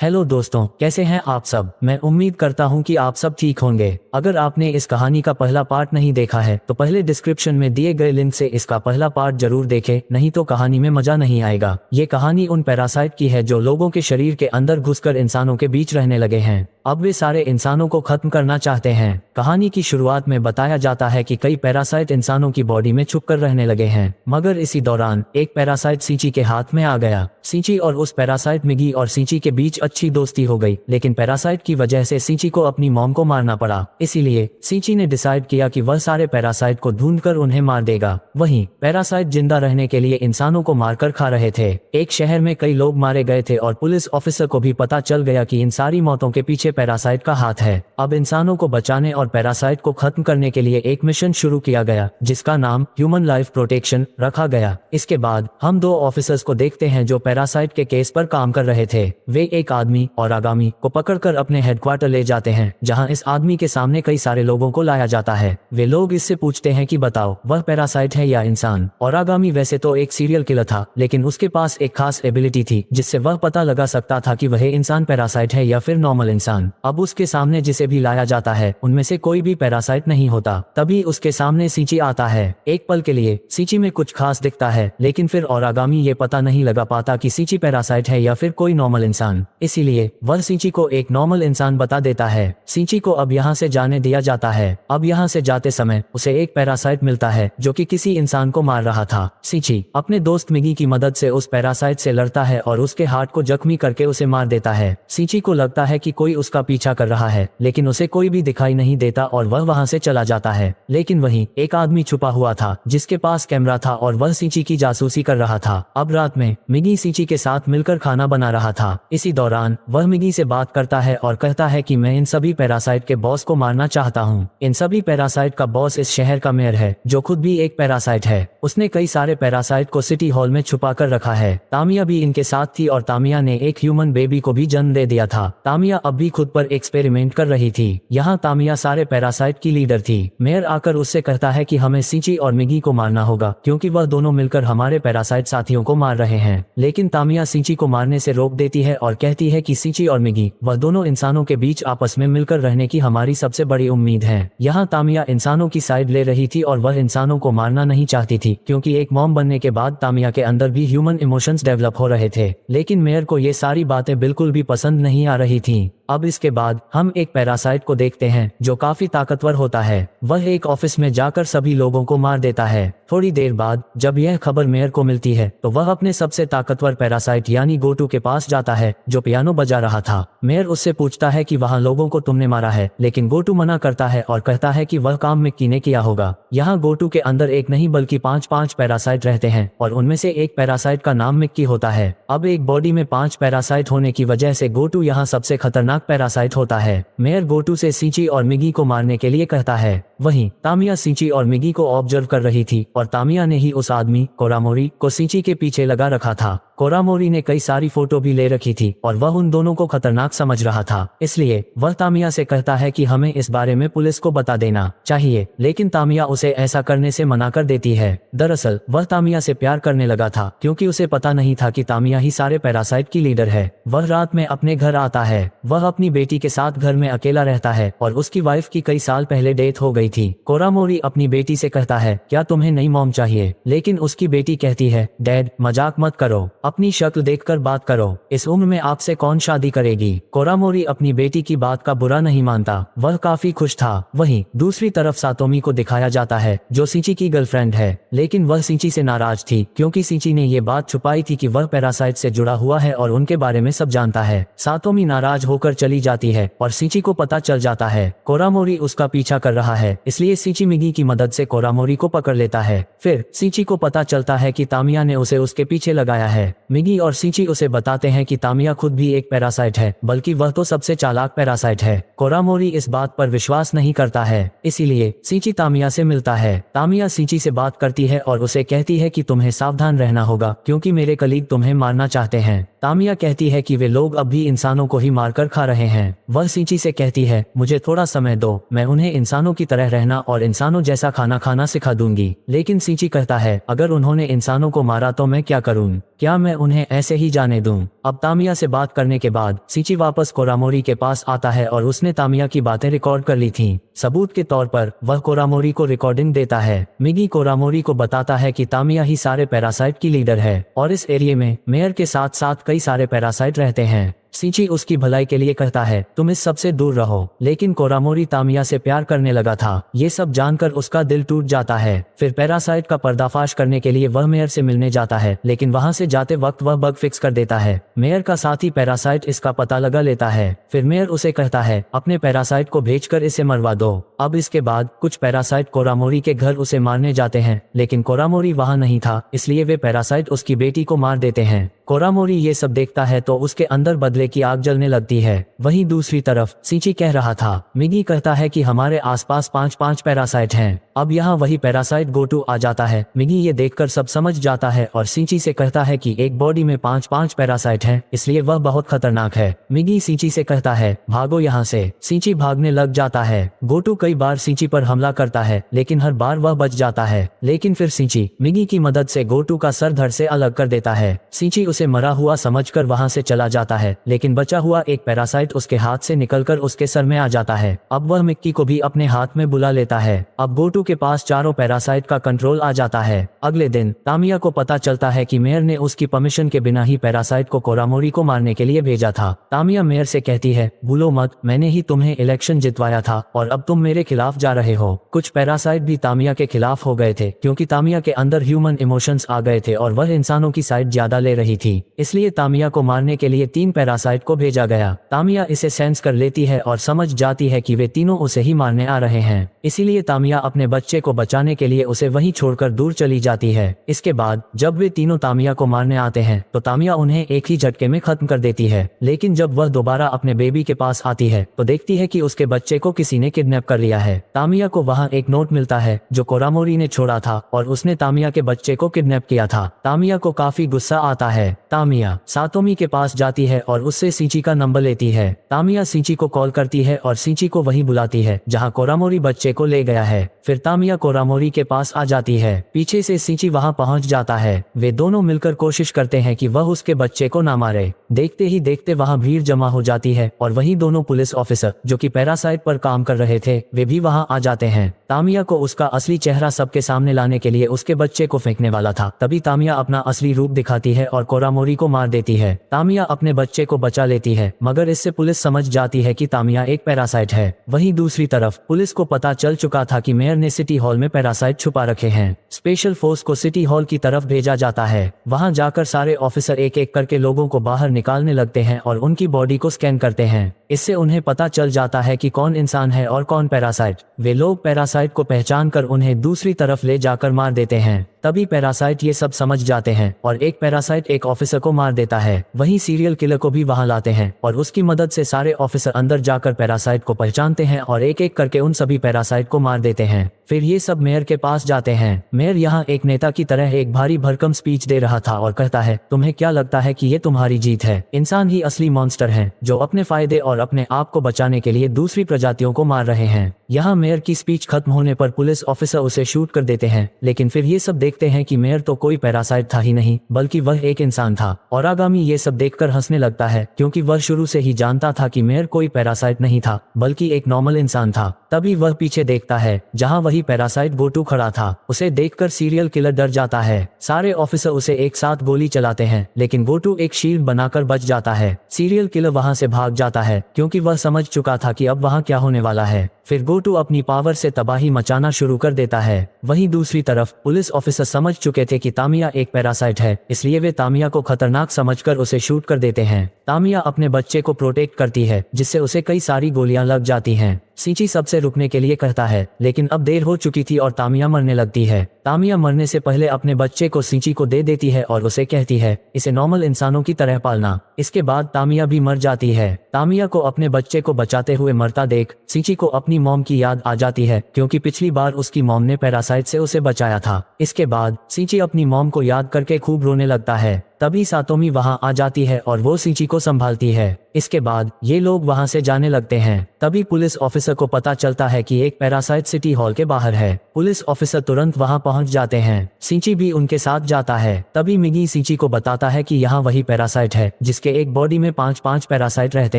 Hello दोस्तों, कैसे हैं आप सब। मैं उम्मीद करता हूं कि आप सब ठीक होंगे। अगर आपने इस कहानी का पहला पार्ट नहीं देखा है तो पहले डिस्क्रिप्शन में दिए गए लिंक से इसका पहला पार्ट जरूर देखें, नहीं तो कहानी में मजा नहीं आएगा। ये कहानी उन पैरासाइट की है जो लोगों के शरीर के अंदर घुसकर इंसानों के बीच रहने लगे हैं। अब वे सारे इंसानों को खत्म करना चाहते हैं। कहानी की शुरुआत में बताया जाता है कि कई पैरासाइट इंसानों की बॉडी में छुपकर रहने लगे हैं, मगर इसी दौरान एक पैरासाइट सींची के हाथ में आ गया। सींची और उस पैरासाइट मिगी और सींची के बीच अच्छी दोस्ती हो गई, लेकिन पैरासाइट की वजह से सींची को अपनी मॉम को मारना पड़ा। इसीलिए सींची ने डिसाइड किया कि वह सारे पैरासाइट को ढूंढकर उन्हें मार देगा। वहीं पैरासाइट जिंदा रहने के लिए इंसानों को मारकर खा रहे थे। एक शहर में कई लोग मारे गए थे और पुलिस ऑफिसर को भी पता चल गया कि इन सारी मौतों के पीछे पैरासाइट का हाथ है। अब इंसानों को बचाने और पैरासाइट को खत्म करने के लिए एक मिशन शुरू किया गया, जिसका नाम ह्यूमन लाइफ प्रोटेक्शन रखा गया। इसके बाद हम दो ऑफिसर्स को देखते हैं जो पैरासाइट के केस पर काम कर रहे थे। वे एक आदमी और आगामी को पकड़कर अपने हेडक्वार्टर ले जाते हैं, जहां इस आदमी के सामने कई सारे लोगों को लाया जाता है। वे लोग इससे पूछते हैं कि बताओ, वह पैरासाइट है या इंसान। और आगामी वैसे तो एक सीरियल किलर था, लेकिन उसके पास एक खास एबिलिटी थी जिससे वह पता लगा सकता था कि वह इंसान पैरासाइट है या फिर नॉर्मल इंसान। अब उसके सामने जिसे भी लाया जाता है उनमें से कोई भी पैरासाइट नहीं होता। तभी उसके सामने सींची आता है। एक पल के लिए सींची में कुछ खास दिखता है, लेकिन फिर और आगामी ये पता नहीं लगा पाता कि सींची पैरासाइट है या फिर कोई नॉर्मल इंसान। इसीलिए वह सींची को एक नॉर्मल इंसान बता देता है। सींची को अब यहाँ से जाने दिया जाता है। अब यहाँ से जाते समय उसे एक पैरासाइट मिलता है जो कि किसी इंसान को मार रहा था। सींची अपने दोस्त मिगी की मदद से उस पैरासाइट से लड़ता है और उसके हार्ट को जख्मी करके उसे मार देता है। सींची को लगता है कि कोई उसका पीछा कर रहा है, लेकिन उसे कोई भी दिखाई नहीं देता और वह वहां से चला जाता है। लेकिन वहीं एक आदमी छुपा हुआ था जिसके पास कैमरा था और वह सींची की जासूसी कर रहा था। अब रात में मिगी सींची के साथ मिलकर खाना बना रहा था। इसी दौरान वह मिगी से बात करता है और कहता है कि मैं इन सभी पैरासाइट के बॉस को मारना चाहता हूँ। इन सभी पैरासाइट का बॉस इस शहर का मेयर है, जो खुद भी एक पैरासाइट है। उसने कई सारे पैरासाइट को सिटी हॉल में छुपा कर रखा है। तामिया भी इनके साथ थी और तामिया ने एक ह्यूमन बेबी को भी जन्म दे दिया था। तामिया अब भी खुद पर एक्सपेरिमेंट कर रही थी। यहाँ तामिया सारे पैरासाइट की लीडर थी। मेयर आकर उससे कहता है कि हमें सींची और मिगी को मारना होगा, क्योंकि वह दोनों मिलकर हमारे पैरासाइट साथियों को मार रहे हैं। लेकिन तामिया सींची को मारने से रोक देती है और कहती है कि सींची और मिगी वह दोनों इंसानों के बीच आपस में मिलकर रहने की हमारी सबसे बड़ी उम्मीद है। यहाँ तामिया इंसानों की साइड ले रही थी और वह इंसानों को मारना नहीं चाहती थी, क्योंकि एक मॉम बनने के बाद तामिया के अंदर भी ह्यूमन इमोशंस डेवलप हो रहे थे। लेकिन मेयर को ये सारी बातें बिल्कुल भी पसंद नहीं आ रही थी। अब इसके बाद हम एक पैरासाइट को देखते हैं जो काफी ताकतवर होता है। वह एक ऑफिस में जाकर सभी लोगों को मार देता है। थोड़ी देर बाद जब यह खबर मेयर को मिलती है तो वह अपने सबसे ताकतवर पैरासाइट यानी गोटू के पास जाता है, जो पियानो बजा रहा था। मेयर उससे पूछता है कि वहाँ लोगों को तुमने मारा है, लेकिन गोटू मना करता है और कहता है कि वह काम मिक्की ने किया होगा। यहाँ गोटू के अंदर एक नहीं बल्कि 5 पैरासाइट रहते हैं और उनमें से एक पैरासाइट का नाम मिक्की होता है। अब एक बॉडी में 5 पैरासाइट होने की वजह से गोटू यहाँ सबसे खतरनाक पैरासाइट होता है। मेयर गोटू से सींची और मिगी को मारने के लिए कहता है। वहीं तामिया सींची और मिगी को ऑब्जर्व कर रही थी और तामिया ने ही उस आदमी कोरामोरी को सींची के पीछे लगा रखा था। कोरामोरी ने कई सारी फोटो भी ले रखी थी और वह उन दोनों को खतरनाक समझ रहा था। इसलिए वह तामिया से कहता है कि हमें इस बारे में पुलिस को बता देना चाहिए, लेकिन तामिया उसे ऐसा करने से मना कर देती है। दरअसल वह तामिया से प्यार करने लगा था, क्योंकि उसे पता नहीं था कि तामिया ही सारे पैरासाइट की लीडर है। वह रात में अपने घर आता है। वह अपनी बेटी के साथ घर में अकेला रहता है और उसकी वाइफ की कई साल पहले डेथ हो गई थी। कोरामोरी अपनी बेटी से कहता है, क्या तुम्हें नई मॉम चाहिए? लेकिन उसकी बेटी कहती है, डैड मजाक मत करो, अपनी शक्ल देखकर बात करो, इस उम्र में आपसे कौन शादी करेगी। कोरामोरी अपनी बेटी की बात का बुरा नहीं मानता, वह काफी खुश था। वहीं दूसरी तरफ सातोमी को दिखाया जाता है, जो सींची की गर्लफ्रेंड है, लेकिन वह सींची से नाराज थी, क्योंकि सींची ने ये बात छुपाई थी कि वह पैरासाइट से जुड़ा हुआ है और उनके बारे में सब जानता है। सातोमी नाराज होकर चली जाती है और सींची को पता चल जाता है कोरामोरी उसका पीछा कर रहा है, इसलिए सींची मिगी की मदद से कोरामोरी को पकड़ लेता है। फिर सींची को पता चलता है कि तामिया ने उसे उसके पीछे लगाया है। मिगी और सींची उसे बताते हैं कि तामिया खुद भी एक पैरासाइट है, बल्कि वह तो सबसे चालाक पैरासाइट है। कोरामोरी इस बात पर विश्वास नहीं करता है, इसीलिए सींची तामिया से मिलता है। तामिया सींची से बात करती है और उसे कहती है कि तुम्हें सावधान रहना होगा, क्योंकि मेरे कलीग तुम्हें मारना चाहते हैं। तामिया कहती है कि वे लोग अब भी इंसानों को ही मारकर खा रहे हैं। वह सींची से कहती है, मुझे थोड़ा समय दो, मैं उन्हें इंसानों की तरह रहना और इंसानों जैसा खाना खाना सिखा दूंगी। लेकिन सींची कहता है, अगर उन्होंने इंसानों को मारा तो मैं क्या करूं? क्या मैं उन्हें ऐसे ही जाने दूं? अब तामिया से बात करने के बाद सीची वापस कोरामोरी के पास आता है और उसने तामिया की बातें रिकॉर्ड कर ली थीं। सबूत के तौर पर वह कोरामोरी को रिकॉर्डिंग देता है। मिगी कोरामोरी को बताता है कि तामिया ही सारे पैरासाइट की लीडर है और इस एरिया में मेयर के साथ साथ कई सारे पैरासाइट रहते हैं। सीची उसकी भलाई के लिए कहता है तुम इस सब से दूर रहो, लेकिन कोरामोरी तामिया से प्यार करने लगा था। ये सब जानकर उसका दिल टूट जाता है। फिर पैरासाइट का पर्दाफाश करने के लिए वह मेयर से मिलने जाता है, लेकिन वहां से जाते वक्त वह बग फिक्स कर देता है। मेयर का साथी पैरासाइट इसका पता लगा लेता है। फिर मेयर उसे कहता है अपने पैरासाइट को भेजकर इसे मरवा दो। अब इसके बाद कुछ पैरासाइट कोरामोरी के घर उसे मारने जाते हैं, लेकिन कोरामोरी वहां नहीं था, इसलिए वे पैरासाइट उसकी बेटी को मार देते हैं। कोरामोरी ये सब देखता है तो उसके अंदर बदले की आग जलने लगती है। वहीं दूसरी तरफ सीची कह रहा था, मिगी कहता है कि हमारे आसपास 5 पैरासाइट हैं। अब यहाँ वही पैरासाइट गोटू आ जाता है। मिगी ये देखकर सब समझ जाता है और सीची से कहता है कि एक बॉडी में 5 पैरासाइट हैं, इसलिए वह बहुत खतरनाक है। मिगी सीची से कहता है भागो यहाँ से। सीची भागने लग जाता है। गोटू कई बार सीची पर हमला करता है, लेकिन हर बार वह बच जाता है। लेकिन फिर सीची मिगी की मदद से गोटू का सर धड़ से अलग कर देता है। सीची उसे मरा हुआ समझकर वहां से चला जाता है, लेकिन बचा हुआ एक पैरासाइट उसके हाथ से निकलकर उसके सर में आ जाता है। अब वह मिक्की को भी अपने हाथ में बुला लेता है। अब गोटू के पास चारों पैरासाइट का कंट्रोल आ जाता है। अगले दिन तामिया को पता चलता है कि मेयर ने उसकी परमिशन के बिना ही पैरासाइट को कोरामोरी को मारने के लिए भेजा था। तामिया मेयर से कहती है भूलो मत, मैंने ही तुम्हें इलेक्शन जितवाया था और अब तुम मेरे खिलाफ जा रहे हो। कुछ पैरासाइट भी तामिया के खिलाफ हो गए थे, क्योंकि तामिया के अंदर ह्यूमन इमोशंस आ गए थे और वह इंसानों की साइड ज्यादा ले रही थी। इसलिए तामिया को मारने के लिए 3 पैरासाइट को भेजा गया। तामिया इसे सेंस कर लेती है और समझ जाती है कि वे तीनों उसे ही मारने आ रहे हैं। इसीलिए तामिया अपने बच्चे को बचाने के लिए उसे वहीं छोड़कर दूर चली जाती है। इसके बाद जब वे तीनों तामिया को मारने आते हैं तो तामिया उन्हें एक ही झटके में खत्म कर देती है। लेकिन जब वह दोबारा अपने बेबी के पास आती है तो देखती है कि उसके बच्चे को किसी ने किडनैप कर लिया है। तामिया को वहाँ एक नोट मिलता है जो कोरामोरी ने छोड़ा था और उसने तामिया के बच्चे को किडनैप किया था। तामिया को काफी गुस्सा आता है। तामिया सातोमी के पास जाती है और उससे सीची का नंबर लेती है। तामिया सीची को कॉल करती है और सीची को वहीं बुलाती है जहां कोरामोरी बच्चे को ले गया है। फिर तामिया कोरामोरी के पास आ जाती है। पीछे से सीची वहां पहुंच जाता है। वे दोनों मिलकर कोशिश करते हैं कि वह उसके बच्चे को ना मारे। देखते ही देखते वहां भीड़ जमा हो जाती है और वहीं दोनों पुलिस ऑफिसर जो कि पैरासाइट पर काम कर रहे थे वे भी वहां आ जाते हैं। तामिया को उसका असली चेहरा सबके सामने लाने के लिए उसके बच्चे को फेंकने वाला था, तभी तामिया अपना असली रूप दिखाती है और कोरामोरी को मार देती है। तामिया अपने बच्चे को बचा लेती है, मगर इससे पुलिस समझ जाती है कि तामिया एक पैरासाइट है। वहीं दूसरी तरफ पुलिस को पता चल चुका था कि मेयर ने सिटी हॉल में पैरासाइट छुपा रखे हैं। स्पेशल फोर्स को सिटी हॉल की तरफ भेजा जाता है। वहां जाकर सारे ऑफिसर एक एक करके लोगों को बाहर निकालने लगते हैं और उनकी बॉडी को स्कैन करते हैं। इससे उन्हें पता चल जाता है कि कौन इंसान है और कौन पैरासाइट। वे लोग पैरासाइट को पहचान कर उन्हें दूसरी तरफ ले जाकर मार देते हैं। तभी पैरासाइट ये सब समझ जाते हैं और एक पैरासाइट एक ऑफिसर को मार देता है। वहीं सीरियल किलर को भी वहां लाते हैं और उसकी मदद से सारे ऑफिसर अंदर जाकर पैरासाइट को पहचानते हैं और एक एक करके उन सभी पैरासाइट को मार देते हैं। फिर ये सब मेयर के पास जाते हैं। मेयर यहाँ एक नेता की तरह एक भारी भरकम स्पीच दे रहा था और कहता है तुम्हें क्या लगता है कि ये तुम्हारी जीत है? इंसान ही असली मॉन्स्टर हैं जो अपने फायदे और अपने आप को बचाने के लिए दूसरी प्रजातियों को मार रहे हैं। यहाँ मेयर की स्पीच खत्म होने पर पुलिस ऑफिसर उसे शूट कर देते हैं, लेकिन फिर ये सब देखते हैं कि मेयर तो कोई पैरासाइट था ही नहीं, बल्कि वह एक इंसान था। और आगामी ये सब देखकर हंसने लगता है, क्योंकि वह शुरू से ही जानता था कि मेयर कोई पैरासाइट नहीं था, बल्कि एक नॉर्मल इंसान था। तभी वह पीछे देखता है जहाँ वही पैरासाइट गोटू खड़ा था। उसे देखकर सीरियल किलर डर जाता है। सारे ऑफिसर उसे एक साथ गोली चलाते हैं, लेकिन गोटू एक शील्ड बनाकर बच जाता है। सीरियल किलर वहां से भाग जाता है, क्योंकि वह समझ चुका था कि अब वहां क्या होने वाला है। फिर गोटू अपनी पावर से तबाही मचाना शुरू कर देता है। वहीं दूसरी तरफ पुलिस ऑफिसर समझ चुके थे कि तामिया एक पैरासाइट है, इसलिए वे तामिया को खतरनाक समझकर उसे शूट कर देते हैं। तामिया अपने बच्चे को प्रोटेक्ट करती है, जिससे उसे कई सारी गोलियां लग जाती हैं। सीची सबसे रुकने के लिए कहता है, लेकिन अब देर हो चुकी थी और तामिया मरने लगती है। तामिया मरने से पहले अपने बच्चे को सीची को दे देती है और उसे कहती है इसे नॉर्मल इंसानों की तरह पालना। इसके बाद तामिया भी मर जाती है। तामिया को अपने बच्चे को बचाते हुए मरता देख सीची को अपनी मॉम की याद आ जाती है, क्योंकि पिछली बार उसकी मॉम ने पैरासाइट से उसे बचाया था। इसके बाद सीची अपनी मॉम को याद करके खूब रोने लगता है। तभी सातोमी वहां आ जाती है और वो सिंची को संभालती है। इसके बाद ये लोग वहां से जाने लगते हैं। तभी पुलिस ऑफिसर को पता चलता है कि एक पैरासाइट सिटी हॉल के बाहर है। पुलिस ऑफिसर तुरंत वहां पहुंच जाते हैं। सिंची भी उनके साथ जाता है। तभी मिगी सिंची को बताता है कि यहाँ वही पैरासाइट है जिसके एक बॉडी में 5-5 पैरासाइट रहते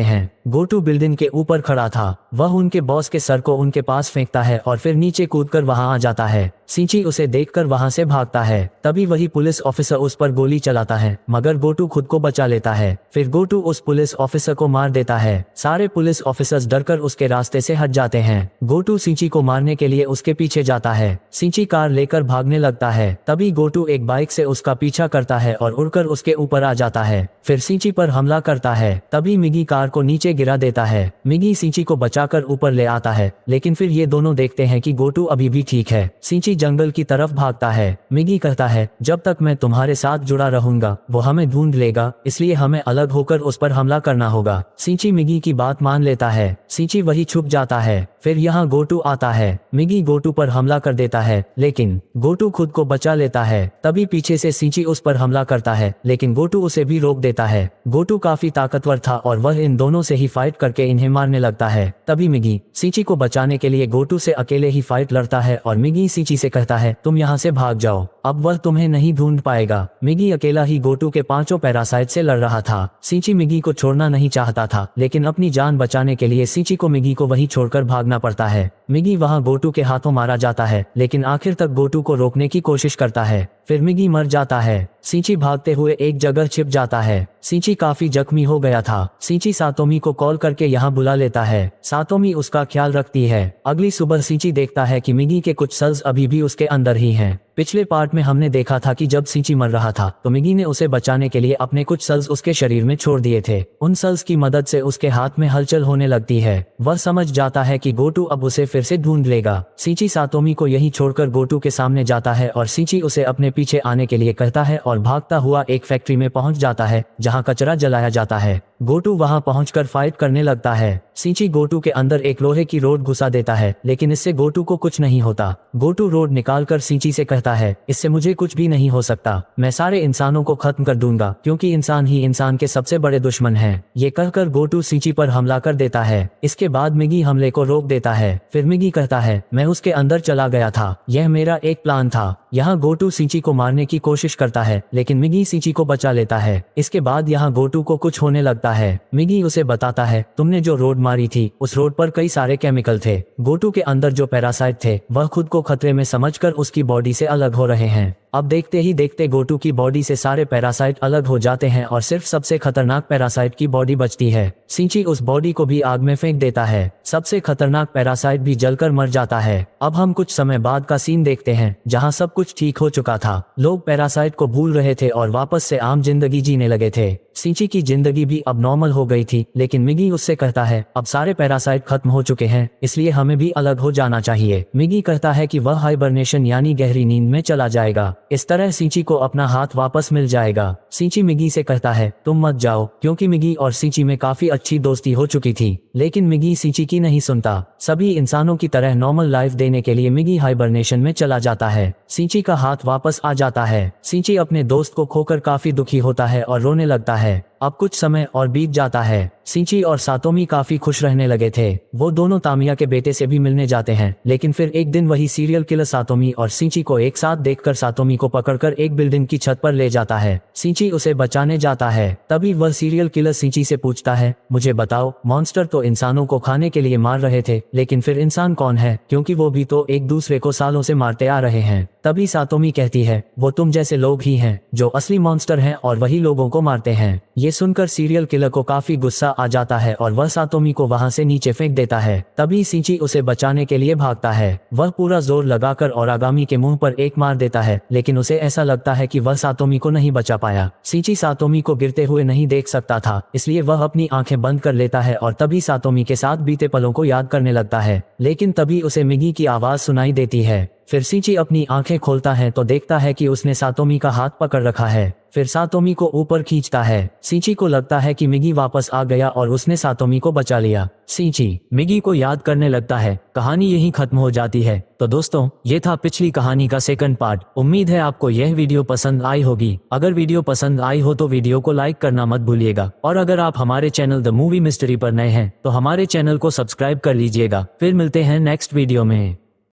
हैं। गोटू बिल्डिंग के ऊपर खड़ा था। वह उनके बॉस के सर को उनके पास फेंकता है और फिर नीचे कूदकर वहां आ जाता है। सिंची उसे देखकर वहां से भागता है। तभी वही पुलिस ऑफिसर उस पर गोली चलाता है, मगर गोटू खुद को बचा लेता है। फिर गोटू उस पुलिस ऑफिसर को मार देता है। सारे पुलिस ऑफिसर्स डरकर उसके रास्ते से हट जाते हैं। गोटू सिंची को मारने के लिए उसके पीछे जाता है। सिंची कार लेकर भागने लगता है। तभी गोटू एक बाइक से उसका पीछा करता है और उड़कर उसके ऊपर आ जाता है। फिर सिंची पर हमला करता है। तभी मिगी कार को नीचे गिरा देता है। मिगी सिंची को बचाकर ऊपर ले आता है, लेकिन फिर ये दोनों देखते हैं कि गोटू अभी भी ठीक है। सिंची जंगल की तरफ भागता है। मिगी कहता है, जब तक मैं तुम्हारे साथ जुड़ा रहूंगा वो हमें ढूंढ लेगा, इसलिए हमें अलग होकर उस पर हमला करना होगा। सिंची मिगी की बात मान लेता है। सिंची वही छुप जाता है। फिर यहाँ गोटू आता है। मिगी गोटू पर हमला कर देता है, लेकिन गोटू खुद को बचा लेता है। तभी पीछे से सिंची उस पर हमला करता है, लेकिन गोटू उसे भी रोक देता है। गोटू काफी ताकतवर था और वह इन दोनों से ही फाइट करके इन्हें मारने लगता है। तभी मिगी सिंची को बचाने के लिए गोटू से अकेले ही फाइट लड़ता है और मिगी सिंची से कहता है, तुम यहाँ से भाग जाओ, अब वह तुम्हें नहीं ढूंढ पाएगा। मिगी अकेला ही गोटू के 5 पैरासाइट से लड़ रहा था। सिंची मिगी को छोड़ना नहीं चाहता था, लेकिन अपनी जान बचाने के लिए सिंची को मिगी को वहीं छोड़कर भागना पड़ता है। मिगी वहां गोटू के हाथों मारा जाता है, लेकिन आखिर तक गोटू को रोकने की कोशिश करता है। फिर मिगी मर जाता है। सिंची भागते हुए एक जगह छिप जाता है। सिंची काफी जख्मी हो गया था। सिंची सातोमी को कॉल करके यहाँ बुला लेता है। सातोमी उसका ख्याल रखती है। अगली सुबह सिंची देखता है कि मिगी के कुछ सेल्स अभी भी उसके अंदर ही हैं। पिछले पार्ट में हमने देखा था कि जब सिंची मर रहा था तो मिगी ने उसे बचाने के लिए अपने कुछ सेल्स उसके शरीर में छोड़ दिए थे। उन सेल्स की मदद से उसके हाथ में हलचल होने लगती है। वह समझ जाता है कि गोटू अब उसे फिर से ढूंढ लेगा। सिंची सातोमी को यहीं छोड़कर गोटू के सामने जाता है और सिंची उसे अपने पीछे आने के लिए कहता है और भागता हुआ एक फैक्ट्री में पहुंच जाता है जहां कचरा जलाया जाता है। गोटू वहां पहुंचकर फाइट करने लगता है। सिंची गोटू के अंदर एक लोहे की रोड घुसा देता है, लेकिन इससे गोटू को कुछ नहीं होता। गोटू रोड निकालकर सिंची से कहता है, इससे मुझे कुछ भी नहीं हो सकता, मैं सारे इंसानों को खत्म कर दूंगा, क्योंकि इंसान ही इंसान के सबसे बड़े दुश्मन हैं। ये कहकर गोटू सिंची पर हमला कर देता है। इसके बाद मिगी हमले को रोक देता है। फिर मिगी कहता है, मैं उसके अंदर चला गया था, यह मेरा एक प्लान था। यहाँ गोटू सिंची को मारने की कोशिश करता है, लेकिन मिगी सिंची को बचा लेता है। इसके बाद यहाँ गोटू को कुछ होने लगता है। मिगी उसे बताता है, तुमने जो रोड मारी थी उस रोड पर कई सारे केमिकल थे। गोटू के अंदर जो पैरासाइट थे वह खुद को खतरे में समझकर उसकी बॉडी से अलग हो रहे हैं। अब देखते ही देखते गोटू की बॉडी से सारे पैरासाइट अलग हो जाते हैं और सिर्फ सबसे खतरनाक पैरासाइट की बॉडी बचती है। सिंची उस बॉडी को भी आग में फेंक देता है। सबसे खतरनाक पैरासाइट भी जलकर मर जाता है। अब हम कुछ समय बाद का सीन देखते हैं जहां सब कुछ ठीक हो चुका था। लोग पैरासाइट को भूल रहे थे और वापस से आम जिंदगी जीने लगे थे। सिंची की जिंदगी भी अब नॉर्मल हो गई थी, लेकिन मिगी उससे कहता है, अब सारे पैरासाइट खत्म हो चुके हैं, इसलिए हमें भी अलग हो जाना चाहिए। मिगी कहता है कि वह हाइबरनेशन यानी गहरी नींद में चला जाएगा। इस तरह सिंची को अपना हाथ वापस मिल जाएगा। सिंची मिगी से कहता है, तुम मत जाओ, क्योंकि मिगी और सिंची में काफी अच्छी दोस्ती हो चुकी थी। लेकिन मिगी सिंची की नहीं सुनता। सभी इंसानों की तरह नॉर्मल लाइफ देने के लिए मिगी हाइबरनेशन में चला जाता है। सिंची का हाथ वापस आ जाता है। सिंची अपने दोस्त को खोकर काफी दुखी होता है और रोने लगता है। अब कुछ समय और बीत जाता है। सिंची और सातोमी काफी खुश रहने लगे थे। वो दोनों तामिया के बेटे से भी मिलने जाते हैं, लेकिन फिर एक दिन वही सीरियल किलर सातोमी और सिंची को एक साथ देखकर सातोमी को पकड़कर एक बिल्डिंग की छत पर ले जाता है। सिंची उसे बचाने जाता है। तभी वह सीरियल किलर सिंची से पूछता है, मुझे बताओ, मॉन्स्टर तो इंसानों को खाने के लिए मार रहे थे, लेकिन फिर इंसान कौन है, क्योंकि वो भी तो एक दूसरे को सालों से मारते आ रहे हैं। तभी सातोमी कहती है, वो तुम जैसे लोग ही हैं जो असली मॉन्स्टर हैं और वही लोगों को मारते हैं। ये सुनकर सीरियल किलर को काफी गुस्सा आ जाता है और वह सातोमी को वहां से नीचे फेंक देता है। तभी सिंची उसे बचाने के लिए भागता है। वह पूरा जोर लगाकर ओरागामी के मुंह पर एक मार देता है, लेकिन उसे ऐसा लगता है कि वह सातोमी को नहीं बचा पाया। सिंची सातोमी को गिरते हुए नहीं देख सकता था, इसलिए वह अपनी आंखें बंद कर लेता है और तभी सातोमी के साथ बीते पलों को याद करने लगता है। लेकिन तभी उसे मिगी की आवाज सुनाई देती है। फिर सीची अपनी आंखें खोलता है तो देखता है कि उसने सातोमी का हाथ पकड़ रखा है। फिर सातोमी को ऊपर खींचता है। सीची को लगता है कि मिगी वापस आ गया और उसने सातोमी को बचा लिया। सीची मिगी को याद करने लगता है। कहानी यहीं खत्म हो जाती है। तो दोस्तों, ये था पिछली कहानी का सेकंड पार्ट। उम्मीद है आपको यह वीडियो पसंद आई होगी। अगर वीडियो पसंद आई हो तो वीडियो को लाइक करना मत भूलिएगा, और अगर आप हमारे चैनल द मूवी मिस्ट्री पर नए हैं तो हमारे चैनल को सब्सक्राइब कर लीजिएगा। फिर मिलते हैं नेक्स्ट वीडियो में।